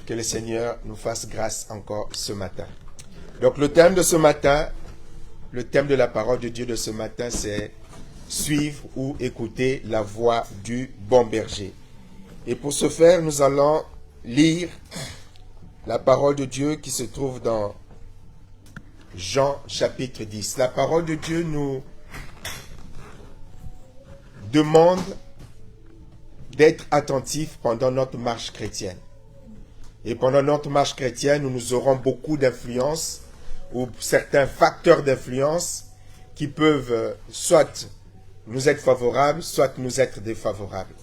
Que le Seigneur nous fasse grâce encore ce matin. Donc le thème de ce matin, le thème de la parole de Dieu de ce matin, c'est suivre ou écouter la voix du bon berger. Et pour ce faire, nous allons lire la parole de Dieu qui se trouve dans Jean chapitre 10. La parole de Dieu nous demande d'être attentifs pendant notre marche chrétienne. Et pendant notre marche chrétienne, nous aurons beaucoup d'influence ou certains facteurs d'influence qui peuvent soit nous être favorables, soit nous être défavorables.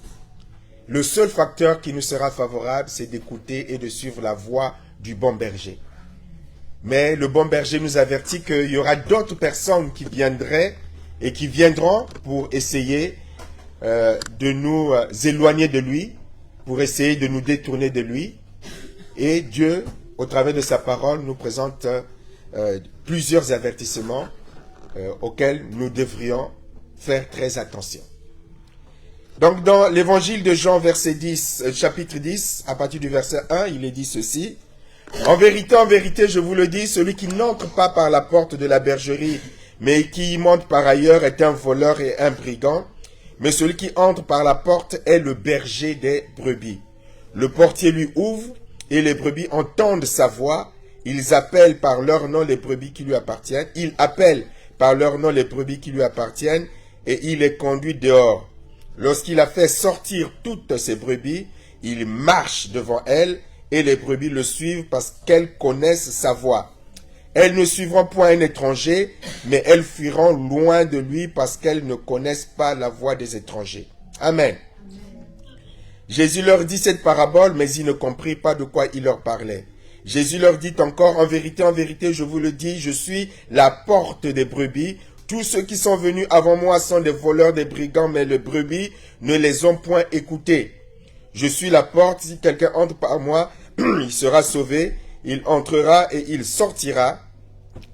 Le seul facteur qui nous sera favorable, c'est d'écouter et de suivre la voix du bon berger. Mais le bon berger nous avertit qu'il y aura d'autres personnes qui viendraient et qui viendront pour essayer de nous éloigner de lui, pour essayer de nous détourner de lui. Et Dieu, au travers de sa parole, nous présente plusieurs avertissements auxquels nous devrions faire très attention. Donc, dans l'évangile de Jean, chapitre 10, à partir du verset 1, il est dit ceci. En vérité, je vous le dis, celui qui n'entre pas par la porte de la bergerie, mais qui y monte par ailleurs, est un voleur et un brigand. Mais celui qui entre par la porte est le berger des brebis. Le portier lui ouvre, et les brebis entendent sa voix. Ils appellent par leur nom les brebis qui lui appartiennent. Il appelle par leur nom les brebis qui lui appartiennent et il les conduit dehors. Lorsqu'il a fait sortir toutes ses brebis, il marche devant elles et les brebis le suivent parce qu'elles connaissent sa voix. Elles ne suivront point un étranger, mais elles fuiront loin de lui parce qu'elles ne connaissent pas la voix des étrangers. Amen. Jésus leur dit cette parabole, mais ils ne comprirent pas de quoi il leur parlait. Jésus leur dit encore, en vérité, je vous le dis, je suis la porte des brebis. Tous ceux qui sont venus avant moi sont des voleurs, des brigands, mais les brebis ne les ont point écoutés. Je suis la porte, si quelqu'un entre par moi, il sera sauvé, il entrera et il sortira,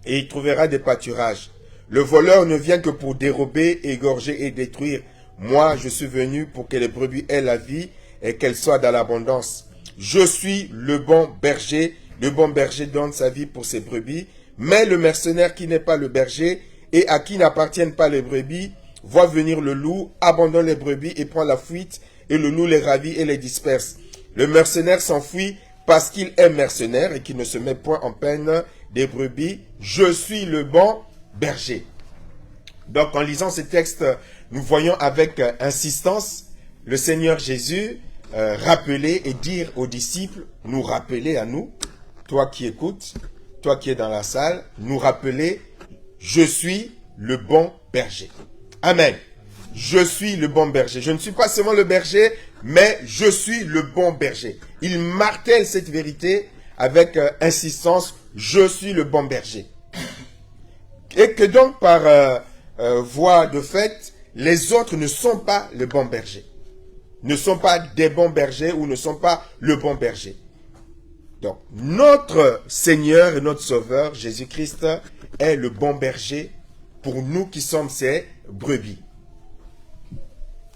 et il trouvera des pâturages. Le voleur ne vient que pour dérober, égorger et détruire. Moi, je suis venu pour que les brebis aient la vie, et qu'elle soit dans l'abondance. Je suis le bon berger donne sa vie pour ses brebis, mais le mercenaire qui n'est pas le berger et à qui n'appartiennent pas les brebis, voit venir le loup, abandonne les brebis et prend la fuite, et le loup les ravit et les disperse. Le mercenaire s'enfuit parce qu'il est mercenaire et qu'il ne se met point en peine des brebis. Je suis le bon berger. Donc en lisant ces textes, nous voyons avec insistance le Seigneur Jésus rappeler et dire aux disciples, nous rappeler à nous, toi qui écoutes, toi qui es dans la salle, nous rappeler, je suis le bon berger. Amen. Je suis le bon berger. Je ne suis pas seulement le berger, mais je suis le bon berger. Il martèle cette vérité avec insistance, je suis le bon berger. Et que donc par voie de fait, les autres ne sont pas le bon berger. Ne sont pas des bons bergers ou ne sont pas le bon berger. Donc, notre Seigneur et notre Sauveur, Jésus-Christ, est le bon berger pour nous qui sommes ses brebis.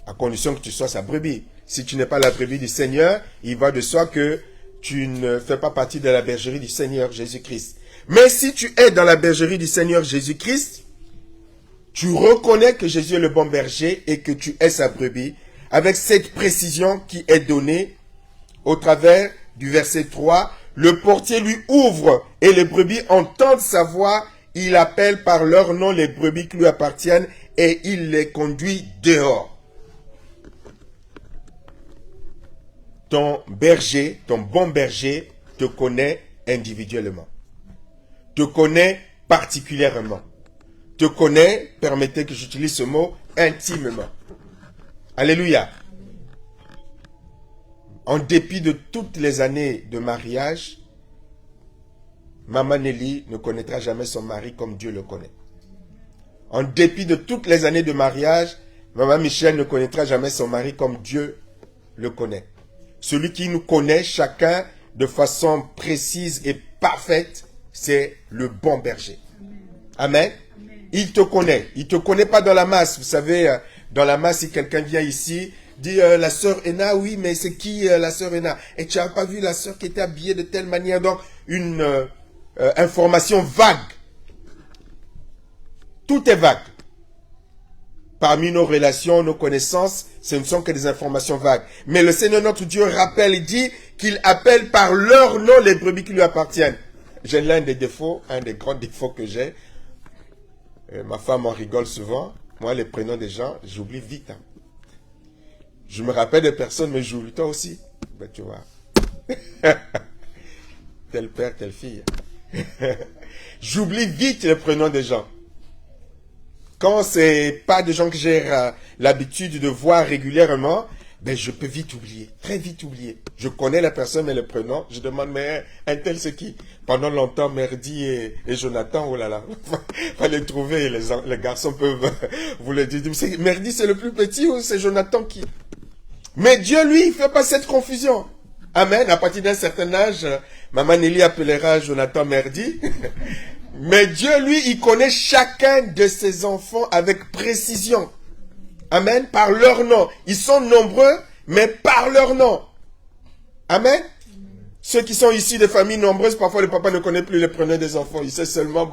À condition que tu sois sa brebis. Si tu n'es pas la brebis du Seigneur, il va de soi que tu ne fais pas partie de la bergerie du Seigneur Jésus-Christ. Mais si tu es dans la bergerie du Seigneur Jésus-Christ, tu reconnais que Jésus est le bon berger et que tu es sa brebis, avec cette précision qui est donnée au travers du verset 3, le portier lui ouvre et les brebis entendent sa voix, il appelle par leur nom les brebis qui lui appartiennent et il les conduit dehors. Ton berger, ton bon berger te connaît individuellement, te connaît particulièrement, te connaît, permettez que j'utilise ce mot, intimement. Alléluia. En dépit de toutes les années de mariage, Maman Nelly ne connaîtra jamais son mari comme Dieu le connaît. En dépit de toutes les années de mariage, Maman Michel ne connaîtra jamais son mari comme Dieu le connaît. Celui qui nous connaît chacun de façon précise et parfaite, c'est le bon berger. Amen. Il te connaît. Il ne te connaît pas dans la masse. Vous savez, dans la masse, si quelqu'un vient ici, dit la sœur Ena, oui, mais c'est qui la sœur Ena? Et tu n'as pas vu la sœur qui était habillée de telle manière, donc une information vague. Tout est vague. Parmi nos relations, nos connaissances, ce ne sont que des informations vagues. Mais le Seigneur notre Dieu rappelle et dit qu'il appelle par leur nom les brebis qui lui appartiennent. J'ai l'un des défauts, un des grands défauts que j'ai. Ma femme en rigole souvent. Moi, les prénoms des gens, j'oublie vite. Hein. Je me rappelle des personnes, mais j'oublie toi aussi. Ben, tu vois. Tel père, telle fille. J'oublie vite les prénoms des gens. Quand c'est pas des gens que j'ai l'habitude de voir régulièrement, ben je peux vite oublier, très vite oublier. Je connais la personne, mais le prénom, je demande, mais un tel c'est qui? Pendant longtemps, Merdi et Jonathan, oh là là, fallait trouver, les garçons peuvent vous le dire. Merdi c'est le plus petit ou c'est Jonathan qui? Mais Dieu, lui, il fait pas cette confusion. Amen. À partir d'un certain âge, Maman Nelly appellera Jonathan Merdi. Mais Dieu, lui, il connaît chacun de ses enfants avec précision. Amen. Par leur nom. Ils sont nombreux, mais par leur nom. Amen. Ceux qui sont ici de familles nombreuses, parfois le papa ne connaît plus les prénoms des enfants. Il sait seulement...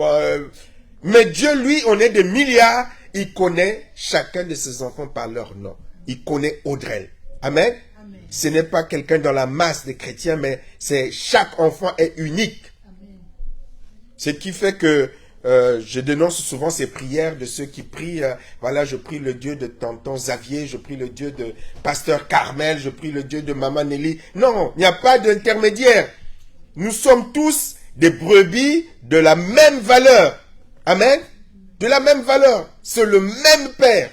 Mais Dieu, lui, on est des milliards. Il connaît chacun de ses enfants par leur nom. Il connaît Audrey. Amen. Amen. Ce n'est pas quelqu'un dans la masse des chrétiens, mais c'est chaque enfant est unique. Ce qui fait que je dénonce souvent ces prières de ceux qui prient. Voilà, je prie le Dieu de tonton Xavier, je prie le Dieu de pasteur Carmel, je prie le Dieu de maman Nelly. Non, il n'y a pas d'intermédiaire. Nous sommes tous des brebis de la même valeur. Amen. De la même valeur. C'est le même Père.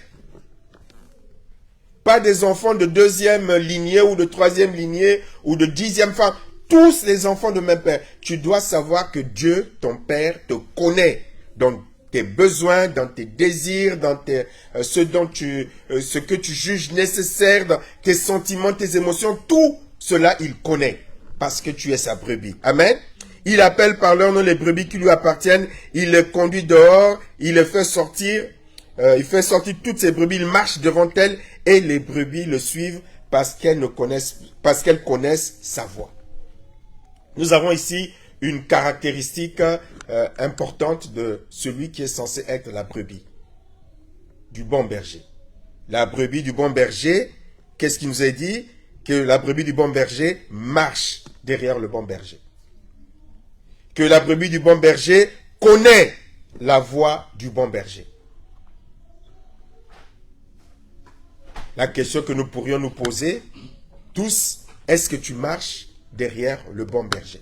Pas des enfants de deuxième lignée ou de troisième lignée ou de 10e femme. Tous les enfants de même Père. Tu dois savoir que Dieu, ton Père, te connaît dans tes besoins, dans tes désirs, dans ce que tu juges nécessaire, dans tes sentiments, tes émotions. Tout cela, il connaît parce que tu es sa brebis. Amen. Il appelle par leur nom les brebis qui lui appartiennent. Il les conduit dehors. Il les fait sortir. Il fait sortir toutes ces brebis. Il marche devant elles et les brebis le suivent parce qu'elles connaissent sa voix. Nous avons ici une caractéristique importante de celui qui est censé être la brebis du bon berger. La brebis du bon berger, qu'est-ce qu'il nous a dit? Que la brebis du bon berger marche derrière le bon berger. Que la brebis du bon berger connaît la voix du bon berger. La question que nous pourrions nous poser tous, est-ce que tu marches derrière le bon berger?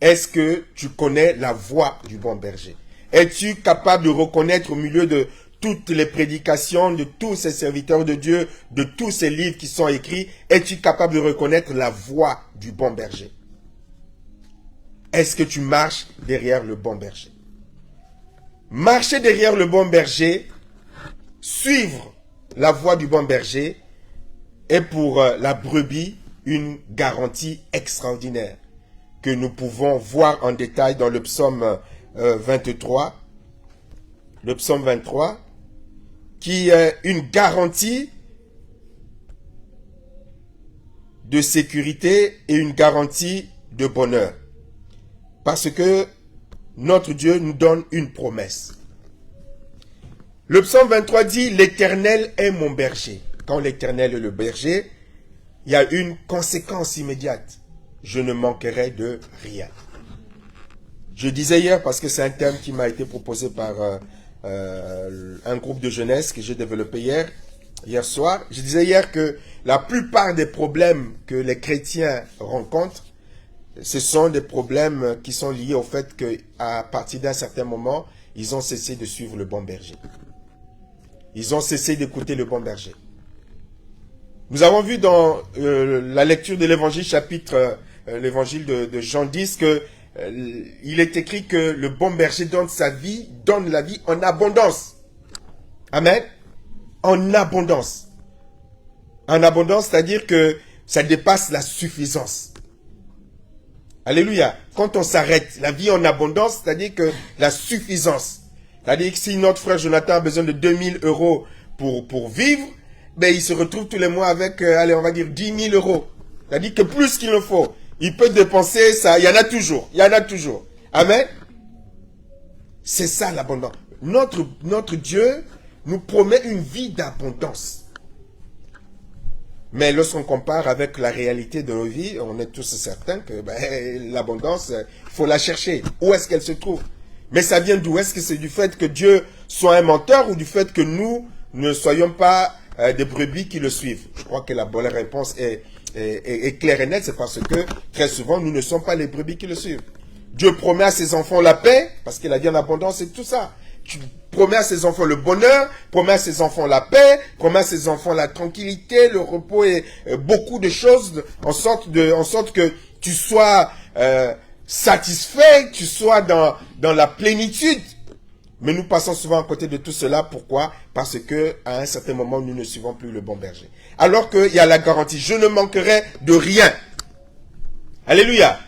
Est-ce que tu connais la voix du bon berger? Es-tu capable de reconnaître au milieu de toutes les prédications, de tous ces serviteurs de Dieu, de tous ces livres qui sont écrits, es-tu capable de reconnaître la voix du bon berger? Est-ce que tu marches derrière le bon berger? Marcher derrière le bon berger, suivre la voix du bon berger est pour la brebis une garantie extraordinaire que nous pouvons voir en détail dans le psaume 23. Le psaume 23 qui est une garantie de sécurité et une garantie de bonheur. Parce que notre Dieu nous donne une promesse. Le psaume 23 dit, l'Éternel est mon berger. Quand l'Éternel est le berger, il y a une conséquence immédiate. Je ne manquerai de rien. Je disais hier, parce que c'est un thème qui m'a été proposé par un groupe de jeunesse que j'ai développé hier soir. Je disais hier que la plupart des problèmes que les chrétiens rencontrent, ce sont des problèmes qui sont liés au fait qu'à partir d'un certain moment, ils ont cessé de suivre le bon berger. Ils ont cessé d'écouter le bon berger. Nous avons vu dans la lecture de l'évangile, l'évangile de Jean 10, que il est écrit que le bon berger donne la vie en abondance. Amen. En abondance. En abondance, c'est-à-dire que ça dépasse la suffisance. Alléluia. Quand on s'arrête, la vie en abondance, c'est-à-dire que la suffisance. C'est-à-dire que si notre frère Jonathan a besoin de 2000 € pour vivre, ben, il se retrouve tous les mois avec, allez, on va dire 10 000 euros. C'est-à-dire que plus qu'il ne faut, il peut dépenser ça. Il y en a toujours. Il y en a toujours. Amen. C'est ça l'abondance. Notre Dieu nous promet une vie d'abondance. Mais lorsqu'on compare avec la réalité de nos vies, on est tous certains que ben, l'abondance, il faut la chercher. Où est-ce qu'elle se trouve? Mais ça vient d'où? Est-ce que c'est du fait que Dieu soit un menteur ou du fait que nous ne soyons pas des brebis qui le suivent? Je crois que la bonne réponse est claire et nette. C'est parce que très souvent, nous ne sommes pas les brebis qui le suivent. Dieu promet à ses enfants la paix, parce qu'il a dit en abondance et tout ça. Tu promets à ses enfants le bonheur, promet à ses enfants la paix, promet à ses enfants la tranquillité, le repos et beaucoup de choses en sorte que tu sois satisfait, que tu sois dans la plénitude. Mais nous passons souvent à côté de tout cela. Pourquoi? Parce que à un certain moment, nous ne suivons plus le bon berger. Alors qu'il y a la garantie, je ne manquerai de rien. Alléluia.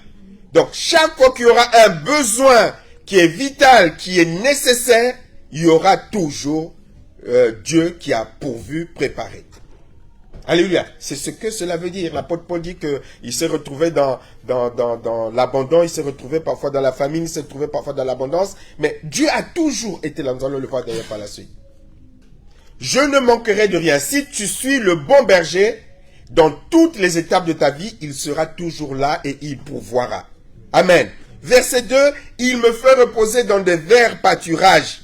Donc, chaque fois qu'il y aura un besoin qui est vital, qui est nécessaire, il y aura toujours Dieu qui a pourvu, préparé. Alléluia. C'est ce que cela veut dire. L'apôtre Paul dit qu'il s'est retrouvé dans l'abondance, il s'est retrouvé parfois dans la famine, il s'est retrouvé parfois dans l'abondance. Mais Dieu a toujours été là. Nous allons le voir d'ailleurs par la suite. Je ne manquerai de rien. Si tu suis le bon berger, dans toutes les étapes de ta vie, il sera toujours là et il pourvoira. Amen. Verset 2, il me fait reposer dans des verts pâturages.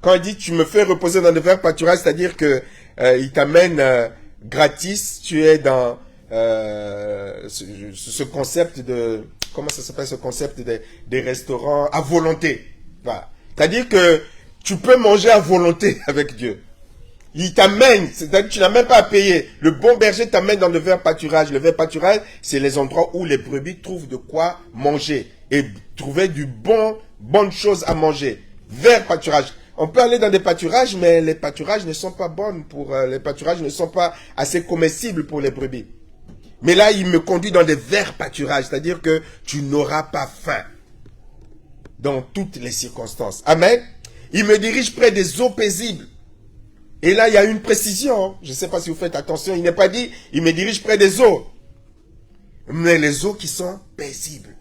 Quand il dit tu me fais reposer dans des verts pâturages, c'est-à-dire que il t'amène gratis, tu es dans ce concept de, comment ça s'appelle ce concept des restaurants à volonté. Voilà. C'est-à-dire que tu peux manger à volonté avec Dieu. Il t'amène, c'est-à-dire que tu n'as même pas à payer. Le bon berger t'amène dans le vert pâturage. Le vert pâturage, c'est les endroits où les brebis trouvent de quoi manger et trouver bonnes choses à manger. Vert pâturage. On peut aller dans des pâturages, mais les pâturages ne sont pas bonnes les pâturages ne sont pas assez comestibles pour les brebis. Mais là, il me conduit dans des verts pâturages, c'est-à-dire que tu n'auras pas faim dans toutes les circonstances. Amen. Il me dirige près des eaux paisibles. Et là, il y a une précision. Je ne sais pas si vous faites attention. Il n'est pas dit, il me dirige près des eaux. Mais les eaux qui sont paisibles.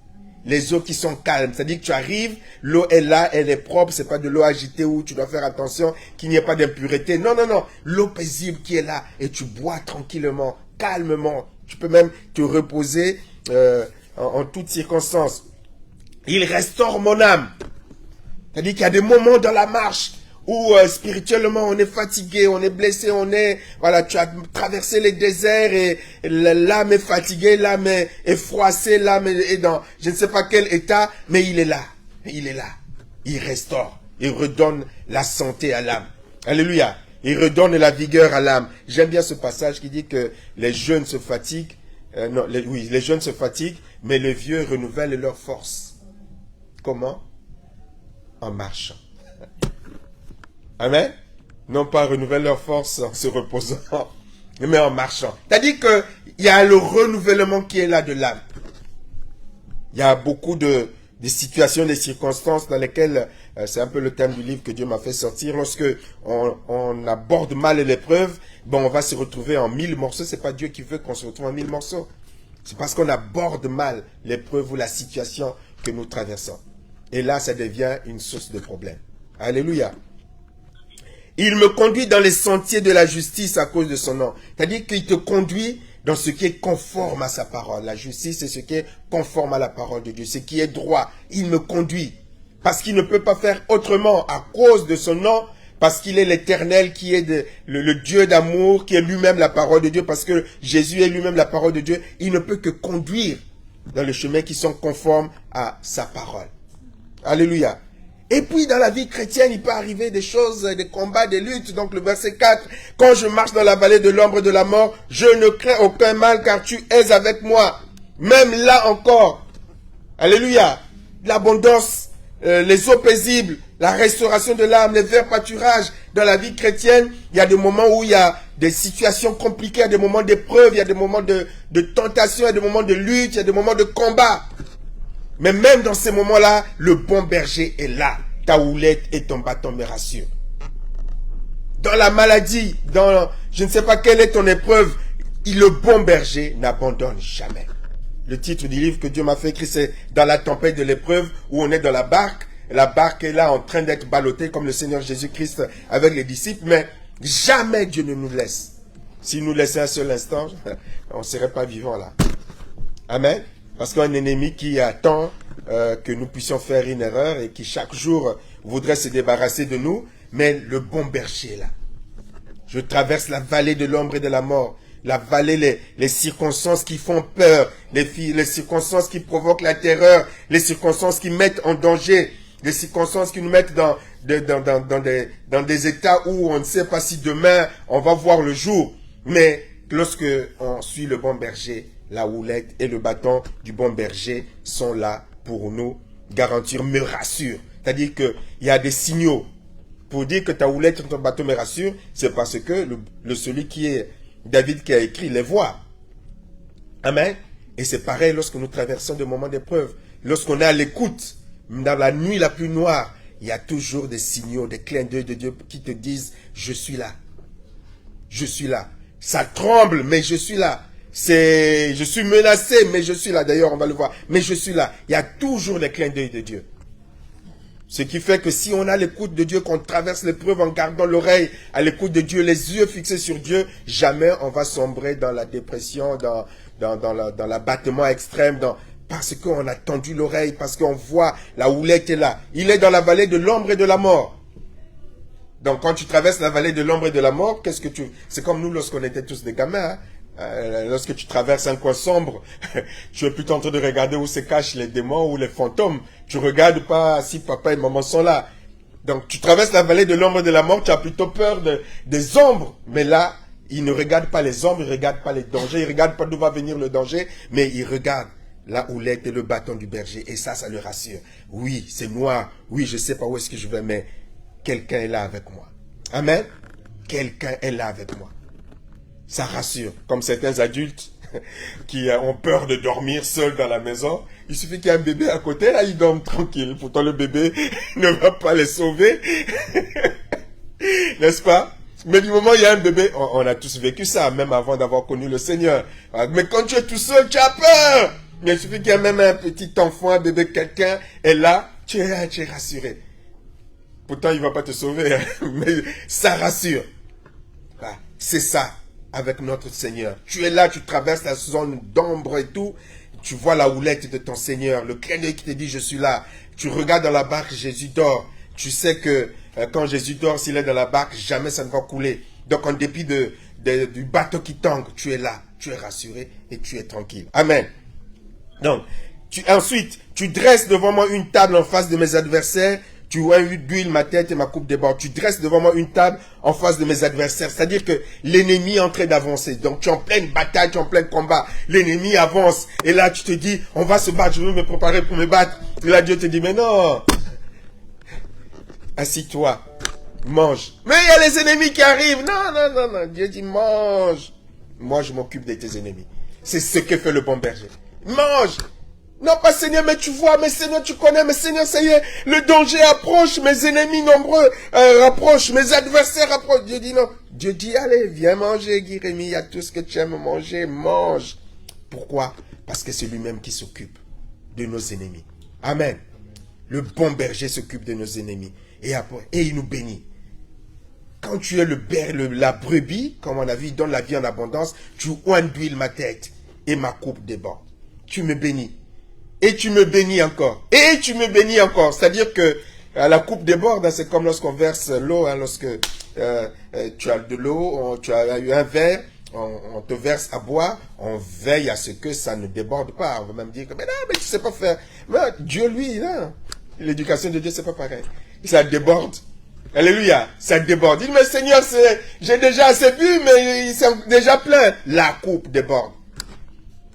Les eaux qui sont calmes. C'est-à-dire que tu arrives, l'eau est là, elle est propre. C'est pas de l'eau agitée où tu dois faire attention qu'il n'y ait pas d'impureté. Non, non, non. L'eau paisible qui est là. Et tu bois tranquillement, calmement. Tu peux même te reposer en toutes circonstances. Il restaure mon âme. C'est-à-dire qu'il y a des moments dans la marche où spirituellement on est fatigué, on est blessé, voilà, tu as traversé les déserts et l'âme est fatiguée, l'âme est froissée, l'âme est dans je ne sais pas quel état, mais il est là, il restaure, il redonne la santé à l'âme. Alléluia, il redonne la vigueur à l'âme. J'aime bien ce passage qui dit que les jeunes se fatiguent, les jeunes se fatiguent, mais les vieux renouvellent leur force. Comment? En marchant. Amen. Non pas renouveler leur force en se reposant, mais en marchant. C'est-à-dire qu'il y a le renouvellement qui est là de l'âme. Il y a beaucoup de situations, des circonstances dans lesquelles, c'est un peu le thème du livre que Dieu m'a fait sortir, lorsque on aborde mal l'épreuve, on va se retrouver en 1000 morceaux. C'est pas Dieu qui veut qu'on se retrouve en 1000 morceaux. C'est parce qu'on aborde mal l'épreuve ou la situation que nous traversons. Et là, ça devient une source de problème. Alléluia. Il me conduit dans les sentiers de la justice à cause de son nom. C'est-à-dire qu'il te conduit dans ce qui est conforme à sa parole. La justice, c'est ce qui est conforme à la parole de Dieu. Ce qui est droit. Il me conduit. Parce qu'il ne peut pas faire autrement à cause de son nom. Parce qu'il est l'Éternel qui est le Dieu d'amour, qui est lui-même la parole de Dieu. Parce que Jésus est lui-même la parole de Dieu. Il ne peut que conduire dans les chemins qui sont conformes à sa parole. Alléluia. Et puis, dans la vie chrétienne, il peut arriver des choses, des combats, des luttes. Donc, le verset 4, « Quand je marche dans la vallée de l'ombre de la mort, je ne crains aucun mal, car tu es avec moi. » Même là encore, alléluia, l'abondance, les eaux paisibles, la restauration de l'âme, les verts pâturages. Dans la vie chrétienne, il y a des moments où il y a des situations compliquées, il y a des moments d'épreuve, il y a des moments de tentation, il y a des moments de lutte, il y a des moments de combat. Mais même dans ces moments-là, le bon berger est là. Ta houlette et ton bâton me rassurent. dans la maladie, dans je ne sais pas quelle est ton épreuve, le bon berger n'abandonne jamais. Le titre du livre que Dieu m'a fait écrire, c'est dans la tempête de l'épreuve, où on est dans la barque est là en train d'être ballottée comme le Seigneur Jésus-Christ avec les disciples, mais jamais Dieu ne nous laisse. S'il nous laissait un seul instant, on ne serait pas vivant là. Amen. Parce qu'un ennemi qui attend que nous puissions faire une erreur et qui chaque jour voudrait se débarrasser de nous, mais le bon berger est là. Je traverse la vallée de l'ombre et de la mort. La vallée, les circonstances qui font peur, les circonstances qui provoquent la terreur, les circonstances qui mettent en danger, les circonstances qui nous mettent dans des états où on ne sait pas si demain on va voir le jour. Mais lorsque on suit le bon berger, la houlette et le bâton du bon berger sont là pour nous garantir, me rassure. C'est-à-dire qu'il y a des signaux. Pour dire que ta houlette et ton bâton me rassurent, c'est parce que celui qui est David qui a écrit les voit. Amen. Et c'est pareil lorsque nous traversons des moments d'épreuve. Lorsqu'on est à l'écoute, dans la nuit la plus noire, il y a toujours des signaux, des clins d'œil de Dieu qui te disent, je suis là. Je suis là. Ça tremble, mais je suis là. Je suis menacé, mais je suis là. D'ailleurs, on va le voir. Mais je suis là. Il y a toujours des clins d'œil de Dieu. Ce qui fait que si on a l'écoute de Dieu, qu'on traverse l'épreuve en gardant l'oreille à l'écoute de Dieu, les yeux fixés sur Dieu, jamais on va sombrer dans la dépression, dans l'abattement extrême, parce qu'on a tendu l'oreille, parce qu'on voit la houlette est là. Il est dans la vallée de l'ombre et de la mort. Donc quand tu traverses la vallée de l'ombre et de la mort, c'est comme nous lorsqu'on était tous des gamins, hein. Lorsque tu traverses un coin sombre, tu es plutôt en train de regarder où se cachent les démons ou les fantômes. Tu regardes pas si papa et maman sont là. Donc tu traverses la vallée de l'ombre et de la mort, tu as plutôt peur des ombres. Mais là, il ne regarde pas les ombres, il ne regarde pas les dangers, il ne regarde pas d'où va venir le danger, mais il regarde la houlette et le bâton du berger. Et ça le rassure. Oui, c'est noir. Oui, je ne sais pas où est-ce que je vais, mais quelqu'un est là avec moi. Amen. Quelqu'un est là avec moi. Ça rassure, comme certains adultes qui ont peur de dormir seuls dans la maison. Il suffit qu'il y ait un bébé à côté, là, ils dorment tranquilles. Pourtant, le bébé ne va pas les sauver. N'est-ce pas? Mais du moment où il y a un bébé, on a tous vécu ça, même avant d'avoir connu le Seigneur. Mais quand tu es tout seul, tu as peur. Mais il suffit qu'il y ait même un petit enfant, un bébé, quelqu'un est là, tu es rassuré. Pourtant, il ne va pas te sauver, hein, mais ça rassure. Voilà, c'est ça. Avec notre Seigneur. Tu es là, tu traverses la zone d'ombre et tout. Tu vois la houlette de ton Seigneur. Le clin d'œil qui te dit, je suis là. Tu regardes dans la barque, Jésus dort. Tu sais que quand Jésus dort, s'il est dans la barque, jamais ça ne va couler. Donc, en dépit du bateau qui tangue, tu es là. Tu es rassuré et tu es tranquille. Amen. Donc, ensuite, tu dresses devant moi une table en face de mes adversaires. Tu vois d'huile ma tête et ma coupe déborde. Tu dresses devant moi une table en face de mes adversaires. C'est-à-dire que l'ennemi est en train d'avancer. Donc tu es en pleine bataille, tu es en plein combat. L'ennemi avance. Et là tu te dis, on va se battre, je veux me préparer pour me battre. Et là Dieu te dit, mais non. Assis-toi, mange. Mais il y a les ennemis qui arrivent. Non. Dieu dit, mange. Moi je m'occupe de tes ennemis. C'est ce que fait le bon berger. Mange. Non pas Seigneur, mais tu vois, mais Seigneur, tu connais, mais Seigneur, ça y est, le danger approche, mes ennemis nombreux approchent, mes adversaires approchent. Dieu dit non. Dieu dit, allez, viens manger, Guirémy, il y a tout ce que tu aimes manger, mange. Pourquoi? Parce que c'est lui-même qui s'occupe de nos ennemis. Amen. Le bon berger s'occupe de nos ennemis. Et après, il nous bénit. Quand tu es la brebis, comme on a vu, il donne la vie en abondance, tu oins d'huile ma tête et ma coupe déborde. Tu me bénis. Et tu me bénis encore. Et tu me bénis encore. C'est-à-dire que la coupe déborde, c'est comme lorsqu'on verse l'eau, hein, lorsque tu as de l'eau, tu as eu un verre, on te verse à boire, on veille à ce que ça ne déborde pas. On va même dire que, mais non, mais tu sais pas faire. Mais Dieu, lui, là, l'éducation de Dieu, c'est pas pareil. Ça déborde. Alléluia, ça déborde. Il dit, mais Seigneur, j'ai déjà assez bu, mais c'est déjà plein. La coupe déborde.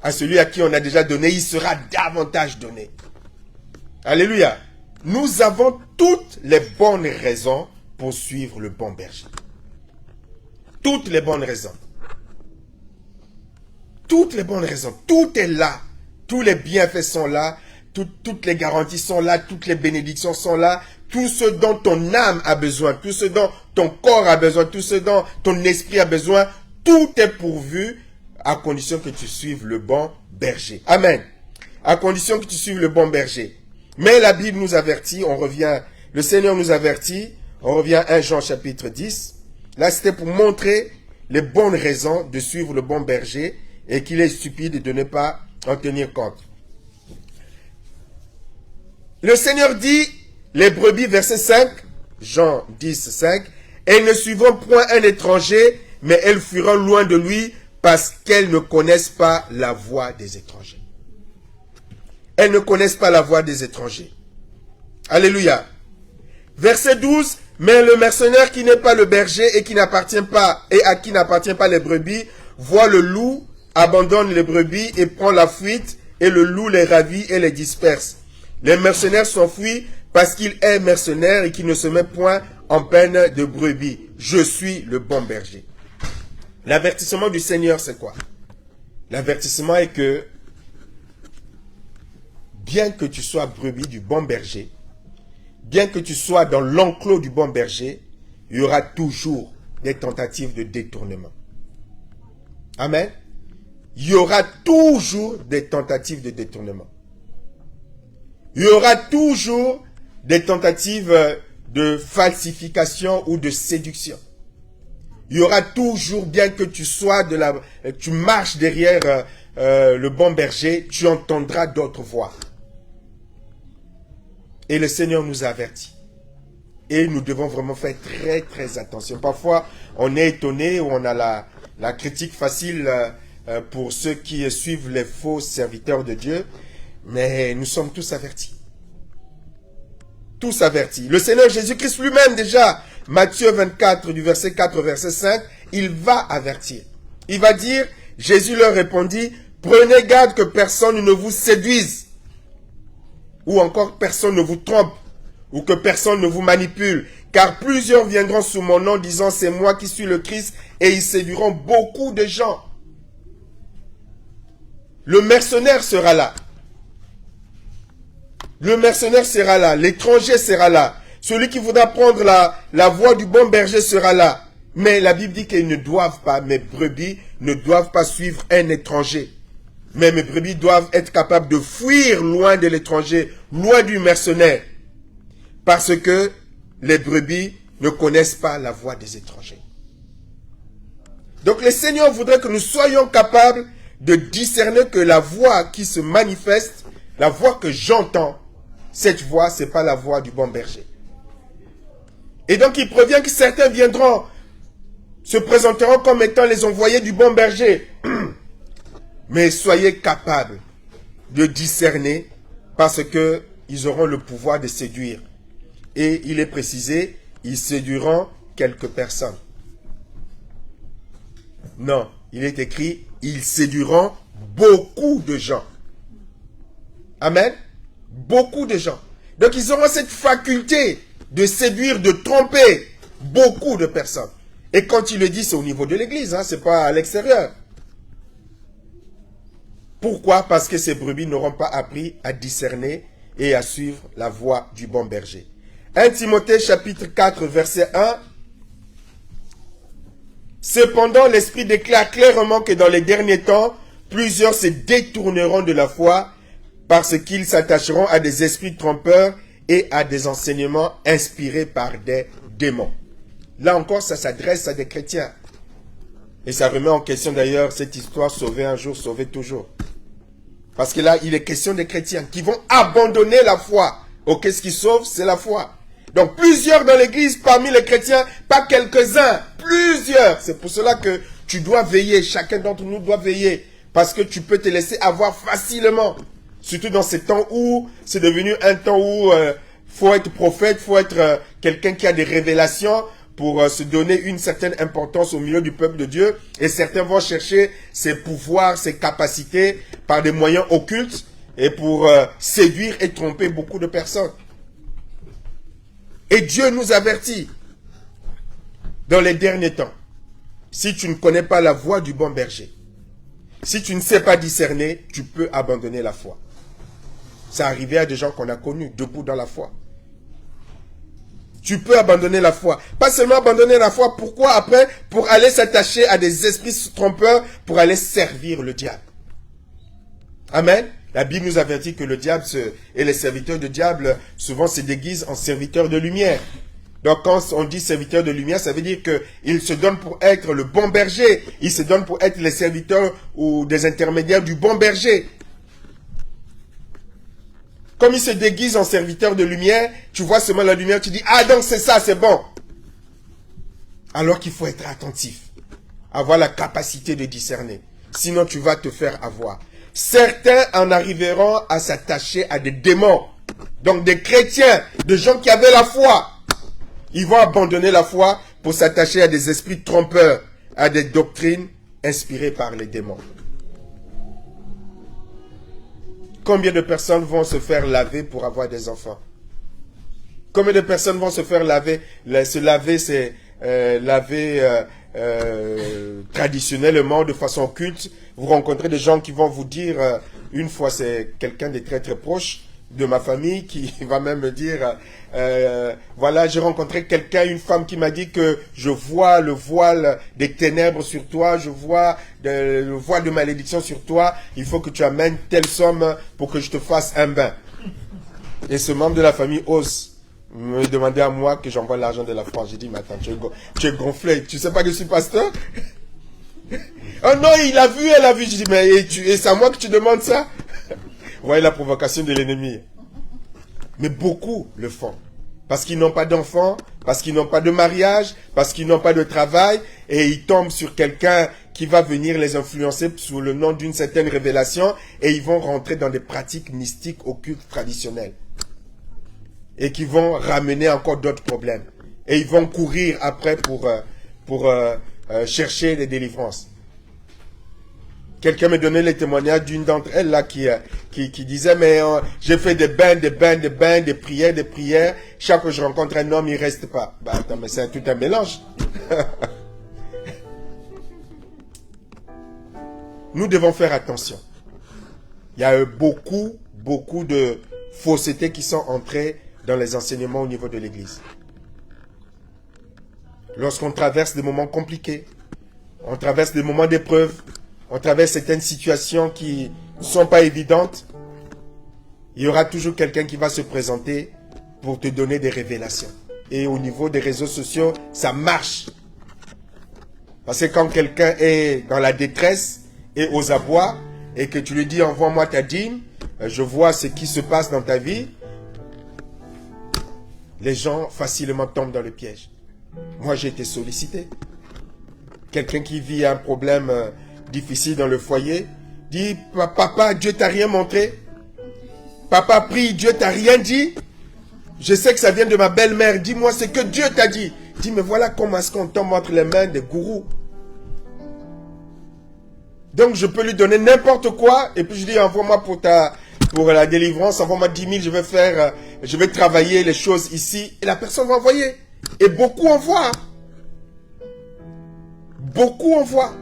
À celui à qui on a déjà donné, il sera davantage donné. Alléluia. Nous avons toutes les bonnes raisons pour suivre le bon berger. Toutes les bonnes raisons. Toutes les bonnes raisons. Tout est là. Tous les bienfaits sont là. Toutes les garanties sont là. Toutes les bénédictions sont là. tout ce dont ton âme a besoin, tout ce dont ton corps a besoin, tout ce dont ton esprit a besoin, tout est pourvu à condition que tu suives le bon berger. Amen. À condition que tu suives le bon berger. Mais la Bible nous avertit, on revient, le Seigneur nous avertit, on revient à 1 Jean chapitre 10. Là, c'était pour montrer les bonnes raisons de suivre le bon berger et qu'il est stupide de ne pas en tenir compte. Le Seigneur dit, les brebis, verset 5, Jean 10, 5, elles ne suivront point un étranger, mais elles fuiront loin de lui parce qu'elles ne connaissent pas la voix des étrangers. Elles ne connaissent pas la voix des étrangers. Alléluia. Verset 12, mais le mercenaire qui n'est pas le berger et qui n'appartient pas, et à qui n'appartient pas les brebis, voit le loup, abandonne les brebis et prend la fuite, et le loup les ravit et les disperse. Les mercenaires s'enfuient parce qu'il est mercenaire et qu'il ne se met point en peine de brebis. Je suis le bon berger. L'avertissement du Seigneur, c'est quoi? L'avertissement est que, bien que tu sois brebis du bon berger, bien que tu sois dans l'enclos du bon berger, il y aura toujours des tentatives de détournement. Amen. Il y aura toujours des tentatives de détournement. Il y aura toujours des tentatives de falsification ou de séduction. Il y aura toujours, bien que tu sois tu marches derrière le bon berger, tu entendras d'autres voix. Et le Seigneur nous avertit. Et nous devons vraiment faire très très attention. Parfois, on est étonné ou on a la critique facile pour ceux qui suivent les faux serviteurs de Dieu. Mais nous sommes tous avertis. Tous avertis. Le Seigneur Jésus-Christ lui-même déjà, Matthieu 24, du verset 4 au verset 5, il va avertir. Il va dire, Jésus leur répondit, prenez garde que personne ne vous séduise. Ou encore personne ne vous trompe. Ou que personne ne vous manipule. Car plusieurs viendront sous mon nom disant, c'est moi qui suis le Christ, et ils séduiront beaucoup de gens. Le mercenaire sera là. Le mercenaire sera là, l'étranger sera là, celui qui voudra prendre la voie du bon berger sera là. Mais la Bible dit qu'ils ne doivent pas, mes brebis ne doivent pas suivre un étranger. Mais mes brebis doivent être capables de fuir loin de l'étranger, loin du mercenaire. Parce que les brebis ne connaissent pas la voix des étrangers. Donc le Seigneur voudrait que nous soyons capables de discerner que la voix qui se manifeste, la voix que j'entends, cette voix, ce n'est pas la voix du bon berger. Et donc, il prévient que certains viendront, se présenteront comme étant les envoyés du bon berger. Mais soyez capables de discerner parce que ils auront le pouvoir de séduire. Et il est précisé, ils séduiront quelques personnes. Non, il est écrit, ils séduiront beaucoup de gens. Amen. Beaucoup de gens. Donc ils auront cette faculté de séduire, de tromper beaucoup de personnes. Et quand il le dit, c'est au niveau de l'église, hein, c'est pas à l'extérieur. Pourquoi? Parce que ces brebis n'auront pas appris à discerner et à suivre la voie du bon berger. 1 Timothée chapitre 4 verset 1. Cependant, l'Esprit déclare clairement que dans les derniers temps, plusieurs se détourneront de la foi parce qu'ils s'attacheront à des esprits trompeurs et à des enseignements inspirés par des démons. Là encore, ça s'adresse à des chrétiens. Et ça remet en question d'ailleurs cette histoire, sauver un jour, sauver toujours. Parce que là, il est question des chrétiens qui vont abandonner la foi. Oh, qu'est-ce qui sauve? C'est la foi. Donc plusieurs dans l'église, parmi les chrétiens, pas quelques-uns, plusieurs. C'est pour cela que tu dois veiller, chacun d'entre nous doit veiller. Parce que tu peux te laisser avoir facilement. Surtout dans ces temps où c'est devenu un temps où faut être prophète, faut être quelqu'un qui a des révélations pour se donner une certaine importance au milieu du peuple de Dieu. Et certains vont chercher ses pouvoirs, ses capacités par des moyens occultes et pour séduire et tromper beaucoup de personnes. Et Dieu nous avertit dans les derniers temps. Si tu ne connais pas la voix du bon berger, si tu ne sais pas discerner, tu peux abandonner la foi. Ça arrivait à des gens qu'on a connus, debout dans la foi. Tu peux abandonner la foi. Pas seulement abandonner la foi, pourquoi après? Pour aller s'attacher à des esprits trompeurs, pour aller servir le diable. Amen. La Bible nous avertit que le diable et les serviteurs du diable souvent se déguisent en serviteurs de lumière. Donc quand on dit serviteur de lumière, ça veut dire qu'ils se donnent pour être le bon berger. Ils se donnent pour être les serviteurs ou des intermédiaires du bon berger. Comme ils se déguisent en serviteurs de lumière, tu vois seulement la lumière, tu dis, ah donc c'est ça, c'est bon. Alors qu'il faut être attentif, avoir la capacité de discerner. Sinon tu vas te faire avoir. Certains en arriveront à s'attacher à des démons. Donc des chrétiens, des gens qui avaient la foi. Ils vont abandonner la foi pour s'attacher à des esprits trompeurs, à des doctrines inspirées par les démons. Combien de personnes vont se faire laver pour avoir des enfants? Combien de personnes vont se faire laver? Se laver, c'est laver traditionnellement, de façon culte. Vous rencontrez des gens qui vont vous dire, une fois c'est quelqu'un de très très proche de ma famille qui va même me dire, voilà, j'ai rencontré quelqu'un, une femme qui m'a dit que je vois le voile des ténèbres sur toi, je vois le voile de malédiction sur toi, il faut que tu amènes telle somme pour que je te fasse un bain. Et ce membre de la famille ose me demander à moi que j'envoie l'argent de la France. J'ai dit, mais attends, tu es gonflé, tu sais pas que je suis pasteur? Oh non, il a vu, elle a vu. Je dis, mais et c'est à moi que tu demandes ça? Vous voyez la provocation de l'ennemi. Mais beaucoup le font. Parce qu'ils n'ont pas d'enfants, parce qu'ils n'ont pas de mariage, parce qu'ils n'ont pas de travail, et ils tombent sur quelqu'un qui va venir les influencer sous le nom d'une certaine révélation, et ils vont rentrer dans des pratiques mystiques occultes traditionnelles. Et qui vont ramener encore d'autres problèmes. Et ils vont courir après pour chercher des délivrances. Quelqu'un me donnait le témoignage d'une d'entre elles là qui disait, mais j'ai fait des bains, des prières. Chaque fois que je rencontre un homme, il reste pas. Bah attends, mais c'est tout un mélange. Nous devons faire attention. Il y a beaucoup de faussetés qui sont entrées dans les enseignements au niveau de l'Église. Lorsqu'on traverse des moments compliqués, on traverse des moments d'épreuve, on traverse certaines situations qui ne sont pas évidentes, il y aura toujours quelqu'un qui va se présenter pour te donner des révélations. Et au niveau des réseaux sociaux, ça marche. Parce que quand quelqu'un est dans la détresse et aux abois, et que tu lui dis, envoie-moi ta dîme, je vois ce qui se passe dans ta vie, les gens facilement tombent dans le piège. Moi, j'ai été sollicité. Quelqu'un qui vit un problème difficile dans le foyer, dit, papa, Dieu t'a rien montré. Papa prie, Dieu t'a rien dit. Je sais que ça vient de ma belle-mère. Dis-moi ce que Dieu t'a dit. Dis, mais voilà comment est-ce qu'on tombe entre les mains des gourous. Donc, je peux lui donner n'importe quoi. Et puis, je dis, envoie-moi pour la délivrance, envoie-moi 10 000, je vais travailler les choses ici. Et la personne va envoyer. Et beaucoup envoient. Beaucoup envoient.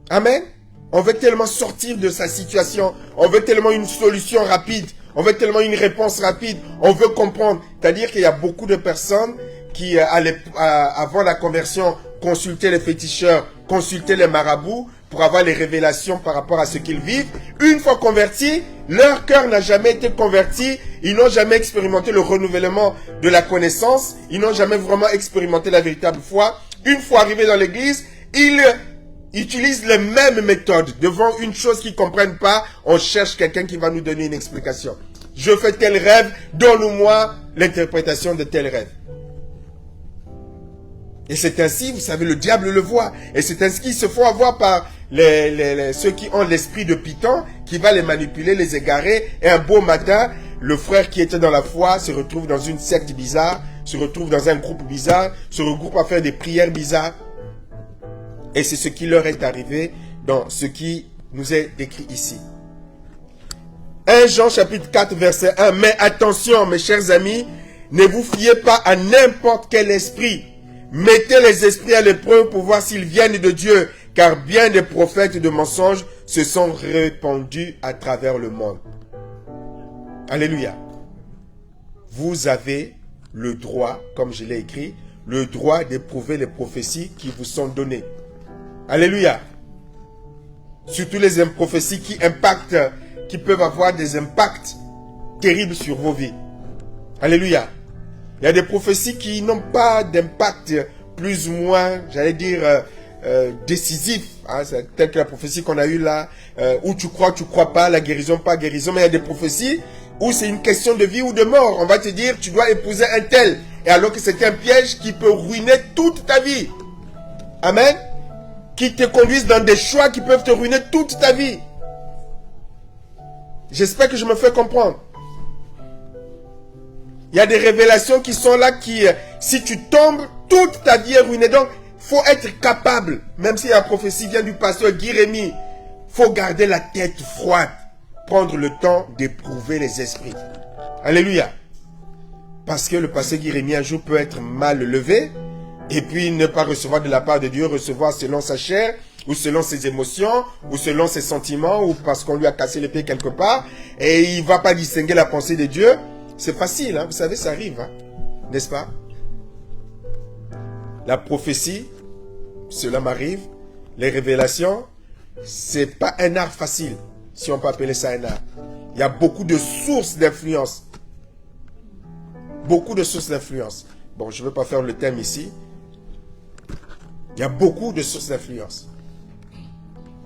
Amen. On veut tellement sortir de sa situation. On veut tellement une solution rapide. On veut tellement une réponse rapide. On veut comprendre. C'est-à-dire qu'il y a beaucoup de personnes qui, avant la conversion, consultaient les féticheurs, consultaient les marabouts pour avoir les révélations par rapport à ce qu'ils vivent. Une fois convertis, leur cœur n'a jamais été converti. Ils n'ont jamais expérimenté le renouvellement de la connaissance. Ils n'ont jamais vraiment expérimenté la véritable foi. Une fois arrivés dans l'église, ils utilisent les mêmes méthodes. Devant une chose qu'ils ne comprennent pas, on cherche quelqu'un qui va nous donner une explication. Je fais tel rêve, donne-moi l'interprétation de tel rêve. Et c'est ainsi, vous savez, le diable le voit. Et c'est ainsi qu'ils se font avoir par ceux qui ont l'esprit de Python, qui va les manipuler, les égarer. Et un beau matin, le frère qui était dans la foi se retrouve dans une secte bizarre, se retrouve dans un groupe bizarre, se regroupe à faire des prières bizarres. Et c'est ce qui leur est arrivé dans ce qui nous est décrit ici. 1 Jean chapitre 4 verset 1. Mais attention mes chers amis, ne vous fiez pas à n'importe quel esprit. Mettez les esprits à l'épreuve pour voir s'ils viennent de Dieu, car bien des prophètes de mensonges se sont répandus à travers le monde. Alléluia. Vous avez le droit, comme je l'ai écrit, le droit d'éprouver les prophéties qui vous sont données. Alléluia. Surtout les prophéties qui impactent, qui peuvent avoir des impacts terribles sur vos vies. Alléluia. Il y a des prophéties qui n'ont pas d'impact plus ou moins, j'allais dire, décisif. Hein, tel que la prophétie qu'on a eue là, où tu crois pas, la guérison, pas guérison. Mais il y a des prophéties où c'est une question de vie ou de mort. On va te dire, tu dois épouser un tel. Et alors que c'est un piège qui peut ruiner toute ta vie. Amen. Qui te conduisent dans des choix qui peuvent te ruiner toute ta vie. J'espère que je me fais comprendre. Il y a des révélations qui sont là qui, si tu tombes, toute ta vie est ruinée. Donc, il faut être capable, même si la prophétie vient du pasteur Guy Rémy, il faut garder la tête froide, prendre le temps d'éprouver les esprits. Alléluia. Parce que le pasteur Guy Rémy un jour peut être mal levé, et puis ne pas recevoir de la part de Dieu, recevoir selon sa chair, ou selon ses émotions, ou selon ses sentiments, ou parce qu'on lui a cassé les pieds quelque part, et il ne va pas distinguer la pensée de Dieu. C'est facile, hein? Vous savez, ça arrive, hein? N'est-ce pas? La prophétie, cela m'arrive. Les révélations, c'est pas un art facile, si on peut appeler ça un art. Il y a beaucoup de sources d'influence. Beaucoup de sources d'influence. Bon, je ne veux pas faire le thème ici. Il y a beaucoup de sources d'influence.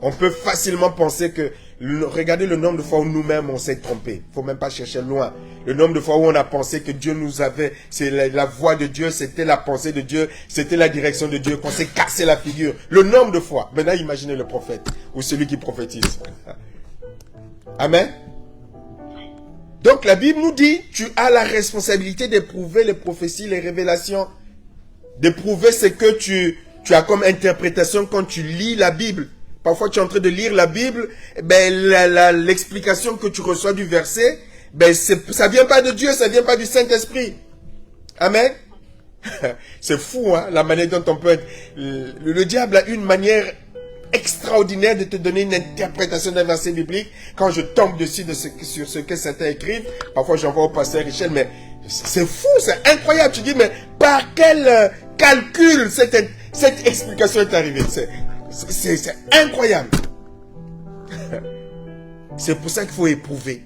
On peut facilement penser que, regardez le nombre de fois où nous-mêmes on s'est trompé. Il ne faut même pas chercher loin. Le nombre de fois où on a pensé que Dieu nous avait, c'est la voix de Dieu, c'était la pensée de Dieu, c'était la direction de Dieu, qu'on s'est cassé la figure. Le nombre de fois. Maintenant, imaginez le prophète ou celui qui prophétise. Amen. Donc la Bible nous dit, tu as la responsabilité d'éprouver les prophéties, les révélations, d'éprouver ce que tu as comme interprétation quand tu lis la Bible. Parfois, tu es en train de lire la Bible, ben, l'explication que tu reçois du verset, ben, ça vient pas de Dieu, ça vient pas du Saint-Esprit. Amen. C'est fou, hein, la manière dont on peut être... Le diable a une manière extraordinaire de te donner une interprétation d'un verset biblique. Quand je tombe dessus sur ce que certains écrivent, parfois j'envoie au pasteur Richel, mais c'est fou, c'est incroyable. Tu dis, mais par quel calcul cette explication est arrivée? C'est incroyable. C'est pour ça qu'il faut éprouver.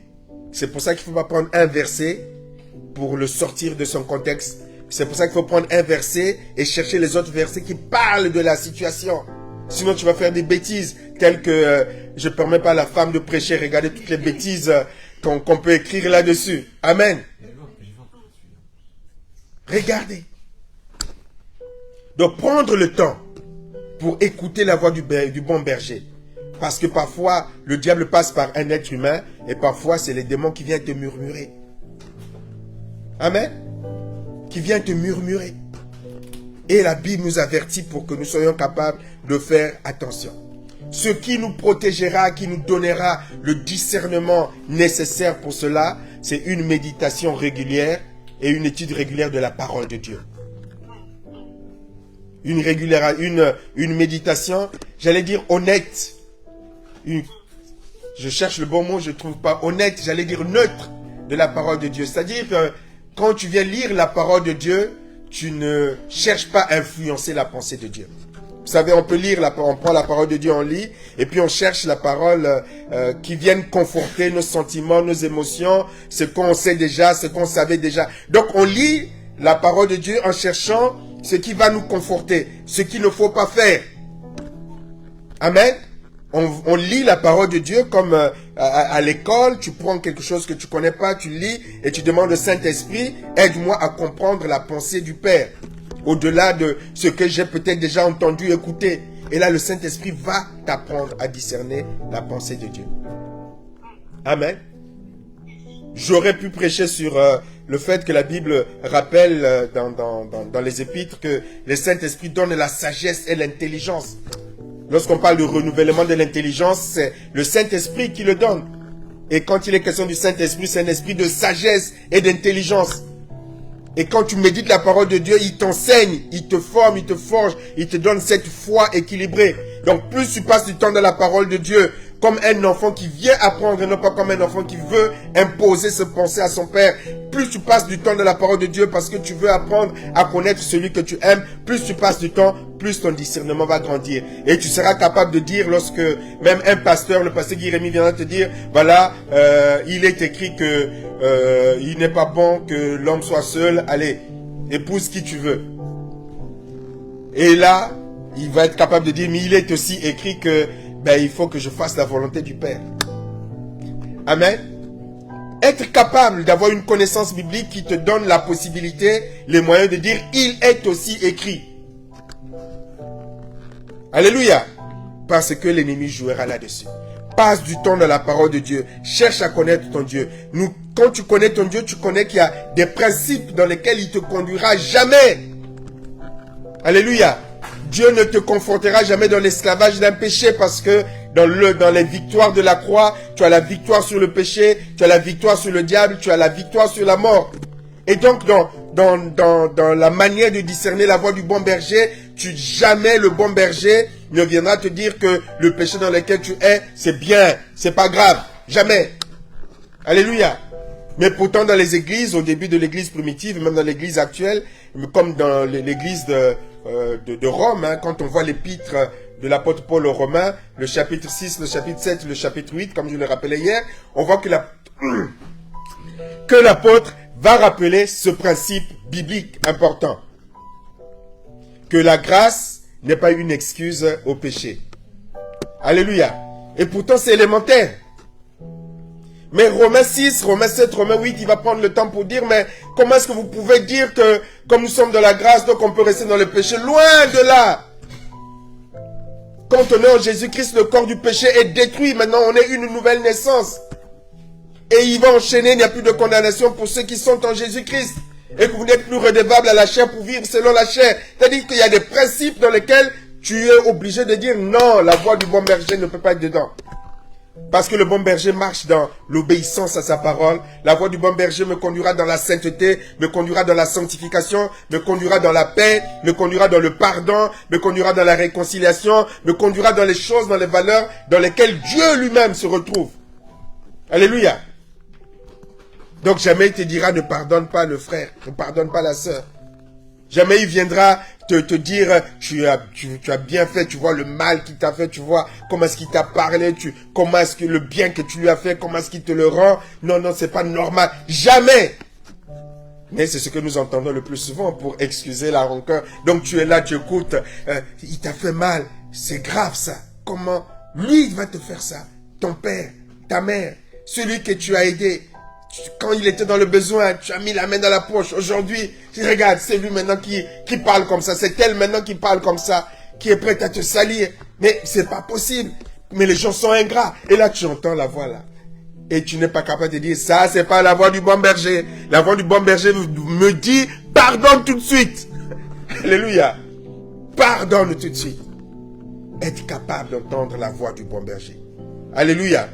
C'est pour ça qu'il ne faut pas prendre un verset pour le sortir de son contexte. C'est pour ça qu'il faut prendre un verset et chercher les autres versets qui parlent de la situation. Sinon, tu vas faire des bêtises telles que je ne permets pas à la femme de prêcher. Regardez toutes les bêtises qu'on peut écrire là-dessus. Amen. Regardez. Donc, prendre le temps pour écouter la voix du bon berger. Parce que parfois, le diable passe par un être humain et parfois, c'est les démons qui viennent te murmurer. Amen. Qui viennent te murmurer. Et la Bible nous avertit pour que nous soyons capables de faire attention. Ce qui nous protégera, qui nous donnera le discernement nécessaire pour cela, c'est une méditation régulière et une étude régulière de la parole de Dieu. Une méditation, j'allais dire honnête. Je cherche le bon mot, je ne trouve pas honnête, j'allais dire neutre de la parole de Dieu. C'est-à-dire que quand tu viens lire la parole de Dieu, tu ne cherches pas à influencer la pensée de Dieu. Vous savez, on peut lire, on prend la parole de Dieu, on lit, et puis on cherche la parole qui vienne conforter nos sentiments, nos émotions, ce qu'on sait déjà, ce qu'on savait déjà. Donc on lit la parole de Dieu en cherchant ce qui va nous conforter, ce qu'il ne faut pas faire. Amen. On lit la parole de Dieu comme à l'école, tu prends quelque chose que tu connais pas, tu lis et tu demandes au Saint-Esprit, aide-moi à comprendre la pensée du Père, au-delà de ce que j'ai peut-être déjà entendu, écouté. Et là, le Saint-Esprit va t'apprendre à discerner la pensée de Dieu. Amen. J'aurais pu prêcher sur le fait que la Bible rappelle dans les épîtres que le Saint-Esprit donne la sagesse et l'intelligence. Lorsqu'on parle du renouvellement de l'intelligence, c'est le Saint-Esprit qui le donne. Et quand il est question du Saint-Esprit, c'est un esprit de sagesse et d'intelligence. Et quand tu médites la parole de Dieu, il t'enseigne, il te forme, il te forge, il te donne cette foi équilibrée. Donc plus tu passes du temps dans la parole de Dieu, comme un enfant qui vient apprendre et non pas comme un enfant qui veut imposer ses pensées à son père. Plus tu passes du temps dans la parole de Dieu parce que tu veux apprendre à connaître celui que tu aimes, plus tu passes du temps, plus ton discernement va grandir. Et tu seras capable de dire lorsque même un pasteur, le pasteur Guy-Rémy viendra te dire, voilà, il est écrit que il n'est pas bon que l'homme soit seul, allez, épouse qui tu veux. Et là, il va être capable de dire, mais il est aussi écrit que il faut que je fasse la volonté du Père. Amen. Être capable d'avoir une connaissance biblique qui te donne la possibilité, les moyens de dire, il est aussi écrit. Alléluia. Parce que l'ennemi jouera là-dessus. Passe du temps dans la parole de Dieu. Cherche à connaître ton Dieu. Quand tu connais ton Dieu, tu connais qu'il y a des principes dans lesquels il te conduira jamais. Alléluia. Dieu ne te confortera jamais dans l'esclavage d'un péché parce que dans les victoires de la croix, tu as la victoire sur le péché, tu as la victoire sur le diable, tu as la victoire sur la mort. Et donc, dans la manière de discerner la voie du bon berger, jamais le bon berger ne viendra te dire que le péché dans lequel tu es, c'est bien, c'est pas grave. Jamais. Alléluia. Mais pourtant, dans les églises, au début de l'église primitive, même dans l'église actuelle, comme dans l'église de Rome, hein, quand on voit l'épître de l'apôtre Paul aux Romains, le chapitre 6, le chapitre 7, le chapitre 8, comme je le rappelais hier, on voit que l'apôtre va rappeler ce principe biblique important. Que la grâce n'est pas une excuse au péché. Alléluia. Et pourtant, c'est élémentaire. Mais Romains 6, Romains 7, Romains 8, il va prendre le temps pour dire, mais comment est-ce que vous pouvez dire que comme nous sommes dans la grâce, donc on peut rester dans le péché? Loin de là. Quand on est en Jésus-Christ, le corps du péché est détruit. Maintenant, on est une nouvelle naissance. Et il va enchaîner, il n'y a plus de condamnation pour ceux qui sont en Jésus-Christ. Et que vous n'êtes plus redevables à la chair pour vivre selon la chair. C'est-à-dire qu'il y a des principes dans lesquels tu es obligé de dire non, la voie du bon berger ne peut pas être dedans. Parce que le bon berger marche dans l'obéissance à sa parole. La voie du bon berger me conduira dans la sainteté, me conduira dans la sanctification, me conduira dans la paix, me conduira dans le pardon, me conduira dans la réconciliation, me conduira dans les choses, dans les valeurs dans lesquelles Dieu lui-même se retrouve. Alléluia. Donc jamais il te dira ne pardonne pas le frère, ne pardonne pas la sœur. Jamais il viendra te dire tu as bien fait, tu vois le mal qu'il t'a fait, tu vois comment est-ce qu'il t'a parlé, comment est-ce que le bien que tu lui as fait, comment est-ce qu'il te le rend. Non, non, c'est pas normal. Jamais. Mais c'est ce que nous entendons le plus souvent pour excuser la rancœur. Donc tu es là, tu écoutes, il t'a fait mal, c'est grave ça. Comment lui il va te faire ça? Ton père, ta mère, celui que tu as aidé. Quand il était dans le besoin, tu as mis la main dans la poche. Aujourd'hui, regarde, c'est lui maintenant qui parle comme ça. C'est elle maintenant qui parle comme ça, qui est prête à te salir. Mais c'est pas possible. Mais les gens sont ingrats. Et là, tu entends la voix là. Et tu n'es pas capable de dire, ça, c'est pas la voix du bon berger. La voix du bon berger me dit, pardonne tout de suite. Alléluia. Pardonne tout de suite. Être capable d'entendre la voix du bon berger. Alléluia.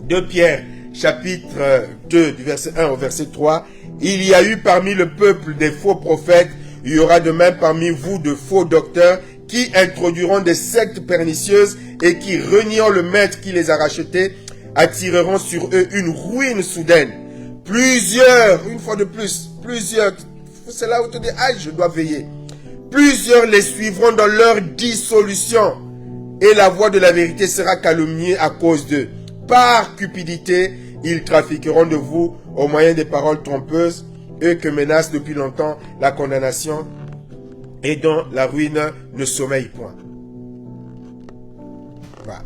2 Pierre. Chapitre 2, du verset 1 au verset 3. Il y a eu parmi le peuple des faux prophètes, il y aura de même parmi vous de faux docteurs qui introduiront des sectes pernicieuses et qui, reniant le maître qui les a rachetés, attireront sur eux une ruine soudaine. Plusieurs, une fois de plus, plusieurs, c'est là où tu te dis, ah, je dois veiller. Plusieurs les suivront dans leur dissolution et la voie de la vérité sera calomniée à cause d'eux. Par cupidité, ils trafiqueront de vous au moyen des paroles trompeuses, eux que menace depuis longtemps la condamnation et dont la ruine ne sommeille point. Voilà.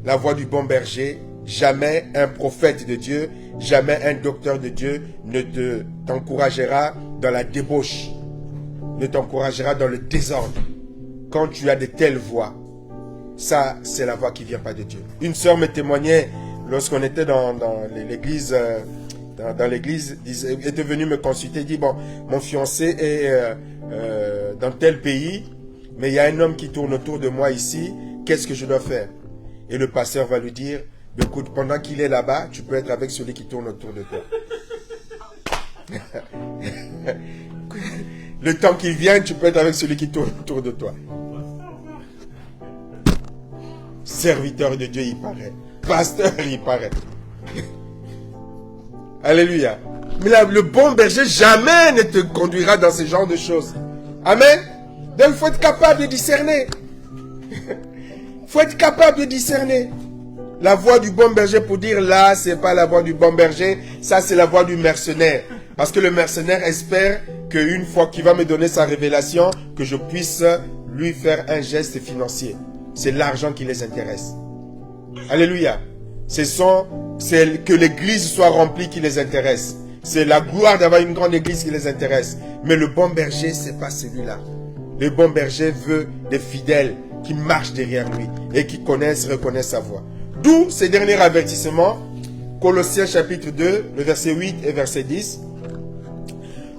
La voix du bon berger, jamais un prophète de Dieu, jamais un docteur de Dieu ne t'encouragera dans la débauche, ne t'encouragera dans le désordre. Quand tu as de telles voix, ça, c'est la voix qui ne vient pas de Dieu. Une sœur me témoignait lorsqu'on était dans l'église, était venue me consulter, dit, bon, mon fiancé est dans tel pays, mais il y a un homme qui tourne autour de moi ici, qu'est-ce que je dois faire? Et le pasteur va lui dire, écoute, pendant qu'il est là-bas, tu peux être avec celui qui tourne autour de toi. Le temps qu'il vient, tu peux être avec celui qui tourne autour de toi. Serviteur de Dieu, il paraît. Pasteur, il paraît. Alléluia. Mais là, le bon berger jamais ne te conduira dans ce genre de choses. Amen. Donc il faut être capable de discerner. Il faut être capable de discerner. La voix du bon berger pour dire là, c'est pas la voix du bon berger, ça c'est la voix du mercenaire. Parce que le mercenaire espère qu'une fois qu'il va me donner sa révélation, que je puisse lui faire un geste financier. C'est l'argent qui les intéresse. Alléluia. C'est que l'église soit remplie qui les intéresse. C'est la gloire d'avoir une grande église qui les intéresse. Mais le bon berger, c'est pas celui-là. Le bon berger veut des fidèles qui marchent derrière lui et qui reconnaissent sa voix. D'où ces derniers avertissements, Colossiens chapitre 2, le verset 8 et verset 10.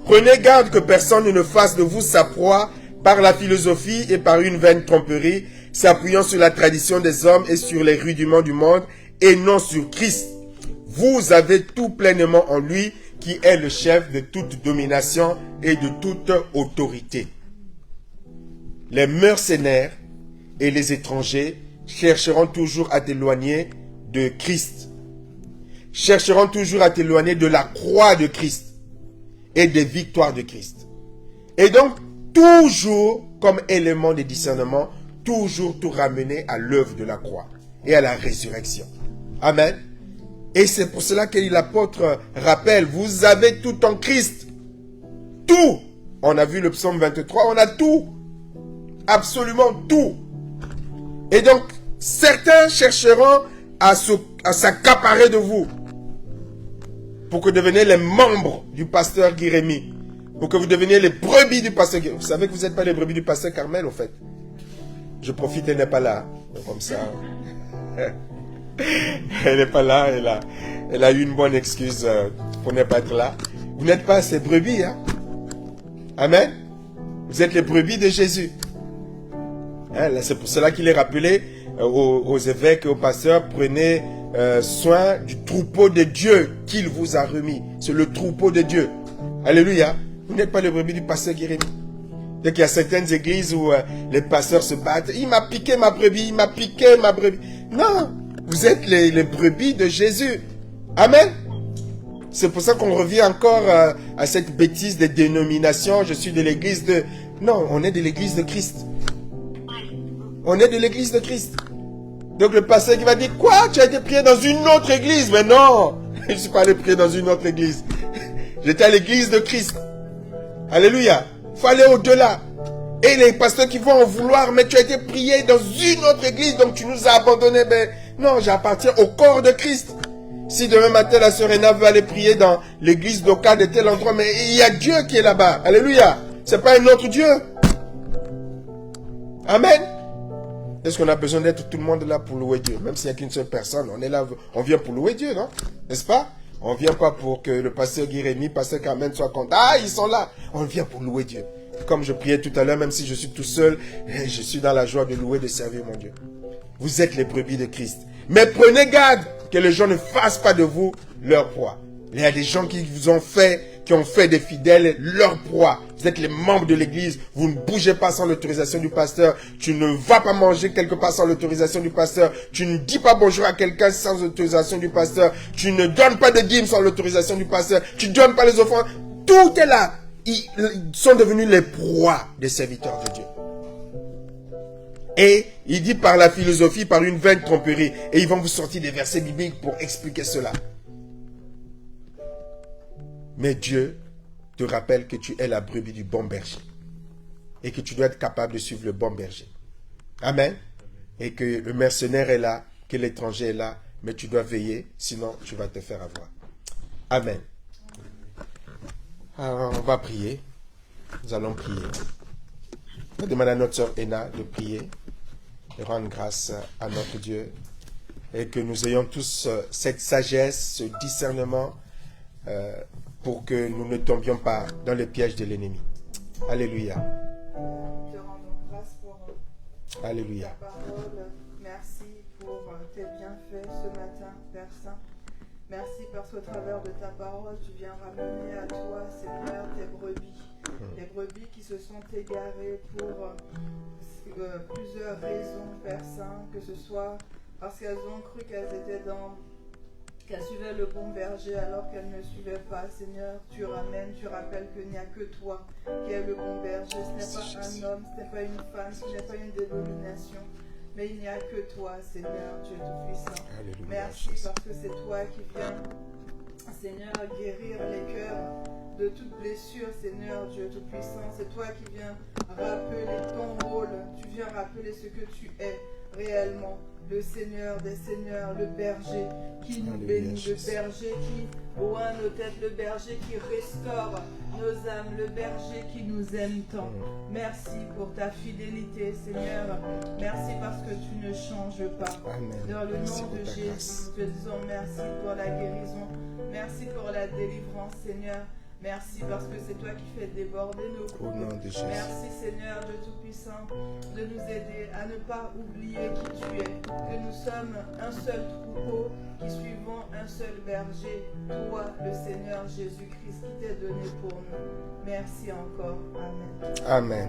Prenez garde que personne ne fasse de vous sa proie par la philosophie et par une vaine tromperie, s'appuyant sur la tradition des hommes et sur les rudiments du monde, et non sur Christ. Vous avez tout pleinement en lui, qui est le chef de toute domination et de toute autorité. Les mercenaires et les étrangers chercheront toujours à t'éloigner de Christ. Chercheront toujours à t'éloigner de la croix de Christ et des victoires de Christ. Et donc, toujours, comme élément de discernement, toujours tout ramener à l'œuvre de la croix et à la résurrection. Amen. Et c'est pour cela que l'apôtre rappelle, vous avez tout en Christ. Tout. On a vu le psaume 23, on a tout. Absolument tout. Et donc, certains chercheront à s'accaparer de vous pour que vous deveniez les membres du pasteur Guy Rémy, pour que vous deveniez les brebis du pasteur Guy. Vous savez que vous n'êtes pas les brebis du pasteur Carmel, au fait. Je profite, elle n'est pas là. Comme ça. Elle n'est pas là, elle a eu une bonne excuse pour ne pas être là. Vous n'êtes pas ces brebis, hein? Amen. Vous êtes les brebis de Jésus. Hein, c'est pour cela qu'il est rappelé aux évêques et aux pasteurs, prenez soin du troupeau de Dieu qu'il vous a remis. C'est le troupeau de Dieu. Alléluia. Vous n'êtes pas les brebis du pasteur Guy Rémy. Donc il y a certaines églises où les pasteurs se battent. Il m'a piqué ma brebis, il m'a piqué ma brebis. Non, vous êtes les brebis de Jésus. Amen. C'est pour ça qu'on revient encore à cette bêtise des dénominations. Je suis de l'église de... Non, on est de l'église de Christ. On est de l'église de Christ. Donc le pasteur qui va dire, quoi? Tu as été prié dans une autre église? Mais non, je ne suis pas allé prier dans une autre église. J'étais à l'église de Christ. Alléluia. Il faut aller au-delà. Et les pasteurs qui vont en vouloir, mais tu as été prié dans une autre église, donc tu nous as abandonnés. Ben, non, j'appartiens au corps de Christ. Si demain matin, la sœur Réna veut aller prier dans l'église locale de tel endroit, mais il y a Dieu qui est là-bas. Alléluia. C'est pas un autre Dieu. Amen. Est-ce qu'on a besoin d'être tout le monde là pour louer Dieu? Même s'il n'y a qu'une seule personne, on est là, on vient pour louer Dieu, non? N'est-ce pas? On ne vient pas pour que le pasteur Guy Rémy, pasteur Carmen soit content. Ah, ils sont là. On vient pour louer Dieu. Comme je priais tout à l'heure, même si je suis tout seul, je suis dans la joie de louer, de servir mon Dieu. Vous êtes les brebis de Christ. Mais prenez garde que les gens ne fassent pas de vous leur proie. Il y a des gens qui ont fait des fidèles leur proie. Vous êtes les membres de l'église. Vous ne bougez pas sans l'autorisation du pasteur. Tu ne vas pas manger quelque part sans l'autorisation du pasteur. Tu ne dis pas bonjour à quelqu'un sans l'autorisation du pasteur. Tu ne donnes pas de dîmes sans l'autorisation du pasteur. Tu ne donnes pas les offrandes. Tout est là. Ils sont devenus les proies des serviteurs de Dieu. Et il dit par la philosophie, par une vaine tromperie. Et ils vont vous sortir des versets bibliques pour expliquer cela. Mais Dieu te rappelle que tu es la brebis du bon berger. Et que tu dois être capable de suivre le bon berger. Amen. Et que le mercenaire est là, que l'étranger est là. Mais tu dois veiller, sinon tu vas te faire avoir. Amen. Alors, on va prier. Nous allons prier. On va demander à notre sœur Ena de prier, de rendre grâce à notre Dieu et que nous ayons tous cette sagesse, ce discernement pour que nous ne tombions pas dans le piège de l'ennemi. Alléluia. Te rendons grâce pour Alléluia. ta parole. Merci pour tes bienfaits ce matin, Père Saint. Merci parce qu'au travers de ta parole, tu viens ramener à toi, Seigneur, tes brebis. Les brebis qui se sont égarées pour plusieurs raisons, Père Saint, que ce soit parce qu'elles ont cru qu'elles suivaient le bon berger alors qu'elles ne suivaient pas. Seigneur, tu ramènes, tu rappelles qu'il n'y a que toi qui es le bon berger. Ce n'est pas un homme, ce n'est pas une femme, ce n'est pas une dénomination, mais il n'y a que toi, Seigneur, Dieu Tout-Puissant. Alléluia. Merci parce que c'est toi qui viens, Seigneur, guérir les cœurs de toute blessure, Seigneur, Dieu Tout-Puissant. C'est toi qui viens rappeler ton rôle, tu viens rappeler ce que tu es réellement. Le Seigneur des Seigneurs, le berger qui nous bénit, le berger qui oint nos têtes, le berger qui restaure nos âmes, le berger qui nous aime tant. Merci pour ta fidélité, Seigneur. Merci parce que tu ne changes pas. Amen. Dans le Merci nom pour de ta Jésus, grâce. nous te disons merci pour la guérison. Merci pour la délivrance, Seigneur. Merci parce que c'est toi qui fais déborder nos Au cours. nom de Jésus. Merci Seigneur Dieu Tout-Puissant de nous aider à ne pas oublier qui tu es, que nous sommes un seul troupeau qui suivons un seul berger, toi le Seigneur Jésus-Christ qui t'est donné pour nous. Merci encore. Amen. Amen.